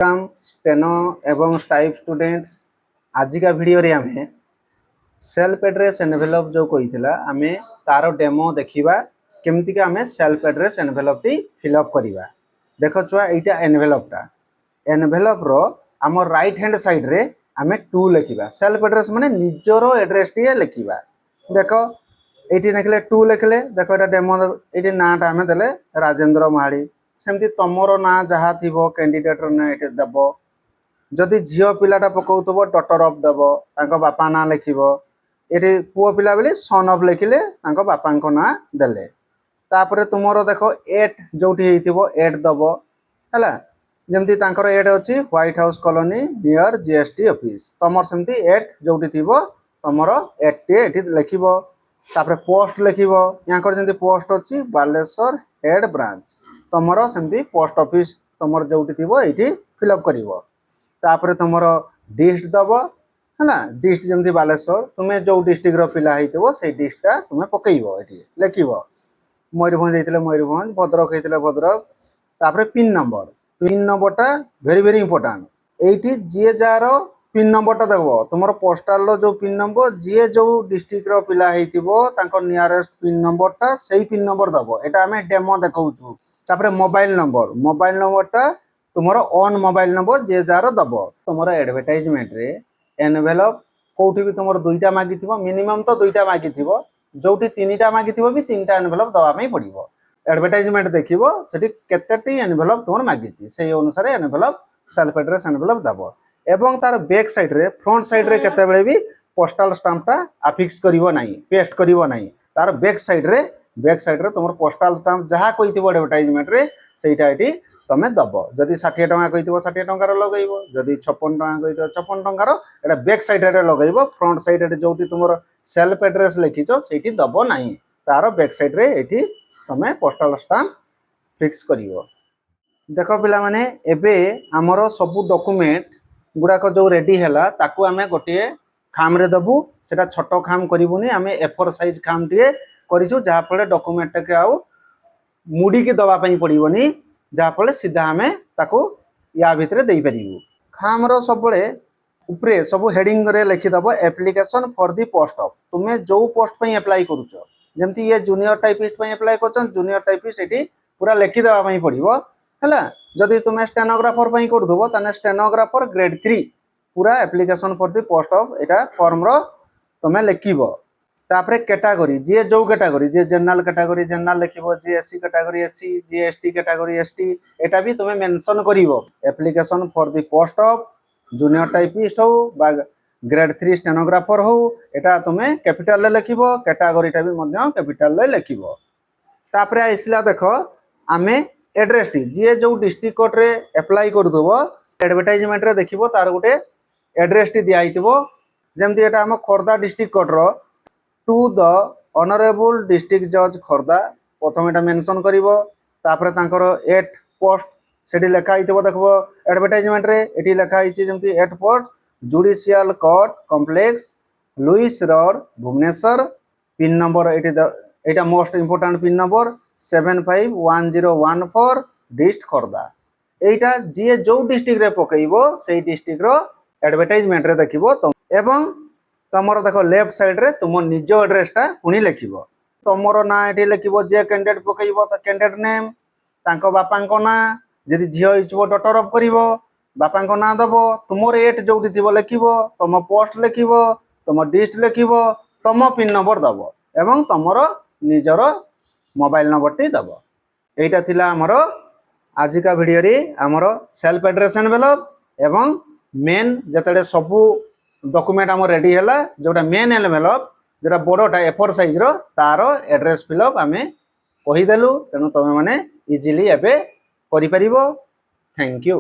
Steno एवं stipe students आजिका video रे आमे सेल्फ एड्रेस एनवेलप जो कहितला आमे तार डेमो देखिबा केमति के आमे self address envelope T fill up करिबा। देखो छुआ एटा एनवेलप रो आम राइट हैंड साइड रे आमे टू लिखिबा। सेल्फ एड्रेस माने निजरो एड्रेस टी लिखिबा। देखो एटी लिखले टू लिखले देखो एटा डेमो एटी नाटा आमे देले राजेंद्र महाड़ी सेमती तमरो ना जहा थिबो कैंडिडेट ना एटे दबो। जदि झियो पिलाटा पकाउथबो डॉटर ऑफ दबो तांको बापा ना लिखिबो। एटी पुओ पिला बेली सन ऑफ लिखिले तांको बापा को ना देले। तापरे तुमरो देखो 8 जोठी हेतिबो 8 दबो हला। जेमती तांकर 8 अछि white house colony near GST office तमर सेमती 8 जोठी थिबो तमरो 8 टी एटी लिखिबो। तापरे पोस्ट लिखिबो याकर जेमती पोस्ट अछि बालेश्वर हेड ब्रांच तमरो सेमती पोस्ट ऑफिस तमर जोठी थिबो एटी फिलअप करिवो। तापरे तमरो डिस्ट दबो हला। डिस्ट जेमती बालेश्वर तुमे जो डिस्ट्रिक्ट रो पिला हेतिबो से डिस्ट्रिक्टा तुमे पकेइबो एटी लिखिबो। मयूरभंज हेतिले मयूरभंज भद्रक हेतिले भद्रक। तापरे पिन नंबरटा वेरी वेरी इंपोर्टेंट एटी जे जारो पिन नंबरटा देबो तुमरो पोस्टल रो जो पिन नंबर जे जो डिस्ट्रिक्ट रो पिला हेतिबो तांको नियरेस्ट पिन नंबरटा सेही पिन नंबर दबो। एटा हमें डेमो देखाउछु। तापरे मोबाइल नंबरटा तुमरो ऑन मोबाइल नंबर जे जारो दबो। तुमरो एडवर्टाइजमेंट रे एनवेलप कोठी भी तुमरो दुईटा मागिथिबो मिनिमम तो दुईटा मागिथिबो जोठी तीनटा मागिथिबो भी तीनटा एनवेलप दबा पई पड़िबो। एडवर्टाइजमेंट देखिबो सेठी केतेटी एनवेलप तुमर मागिछि सेही अनुसार एनवेलप सेल्फ एड्रेस एनवेलप दबो। एवं तार बैक साइड रे फ्रंट साइड रे केते बेले भी पोस्टल स्टाम्पटा अफिक्स करिवो नाही पेस्ट करिवो नाही। तार बैक साइड रे तुमर पोस्टल स्टाम्प जहा कहिथिबो एडवर्टाइजमेंट रे सेटा एटी तमे दबो। जदि 60 टका कहिथिबो 60 टका लगैबो जदि 56 टका कहिथिबो 56 टका एटा बैक साइड रे लगैबो। फ्रंट साइड रे जोटी तुमर सेल्फ एड्रेस लिखिचो सेठी दबो नाही। तार बैक साइड रे एठी तमे पोस्टल स्टाम्प फिक्स करिवो। देखो पिला माने एबे हमरो सब डॉक्यूमेंट गुडाको जो रेडी हैला ताकू आमे गोटे खाम रे दबु। सेटा छोटो खाम करिवुनी आमे A4 साइज खाम टिए करिछु जहा फळे डॉक्यूमेंट के आउ मुडी के दबा पई पड़िवनी जहा फळे सीधा आमे ताकू या भितरे देई परिबु। खाम रो सबले ऊपरे सब हेडिंग रे लिखि दबो application for the post of तुमे जो पोस्ट पई अप्लाई करूछो जेमती ये जूनियर टाइपिस्ट पई अप्लाई करछन जूनियर टाइपिस्ट एटी पूरा लिखि दबा पई पड़िबो हला। जदि तुमे स्टेनोग्राफर पई करदबो तने स्टेनोग्राफर ग्रेड 3 पूरा application for the post of एटा फॉर्म रो तुमे लिखिबो। तापरे कैटेगरी जे जो कैटेगरी जे जनरल कैटेगरी जनरल लिखिबो जे एससी कैटेगरी एससी जे एसटी कैटेगरी एसटी एटा भी तुमे मेंशन करिवो। Application for the post of junior typist हो बा ग्रेड 3 स्टेनोग्राफर हो एटा तुमे कैपिटल ले लिखिबो कैटेगरीटा भी मध्य कैपिटल ले लिखिबो। तापरे आइसला देखो आमे एड्रेस टी जे जो डिस्ट्रिक्ट कोर्ट रे अप्लाई करदबो एडवर्टाइजमेंट रे देखिबो तार गुटे एड्रेस टी दिया आइतबो। जेमती एटा हम खोरदा डिस्ट्रिक्ट कोर्ट रो टू द ऑनरेबल डिस्ट्रिक्ट जज खोरदा प्रथम एटा मेंशन करिवो। तापरे तांकर 8 पोस्ट सेठी लेखा आइतबो देखबो एडवर्टाइजमेंट रे एठी लेखा आइछि जेमती 8 post judicial court complex Lewis road Bhubaneswar pin number एटा most important pin number 751014 dist Khordha. एटा जे जो डिस्ट्रिक्ट रे पकइबो सेही डिस्ट्रिक्ट रो एडवर्टाइजमेंट रे देखिबो एवं तमरो देखो लेफ्ट साइड रे तुम निज एड्रेसटा पुणी लिखिबो। तमरो ना एठी लिखिबो जे कैंडिडेट पकइबो त कैंडिडेट नेम तांको बापांको ना जदि झियो इचबो डॉटर ऑफ करिवो बापांको ना दबो तुमर 8 जोटी थिबो लिखिबो तम पोस्ट लिखिबो तम डिस्ट लिखिबो तम पिन नंबर दबो एवं तमरो निजरो मोबाइल नंबर टी दबो। एटा थिला हमरो आजिका वीडियो रे हमरो सेल्फ एड्रेस एनवेलप एवं मेन जतडे सबु डॉक्यूमेंट हम रेडी हैला जोटा मेन एनवेलप जेटा बड़टा A4 साइज रो तारो एड्रेस फिलअप आमे कहि देलु तेनु तमे माने इजीली एबे करि परिबो। Thank you.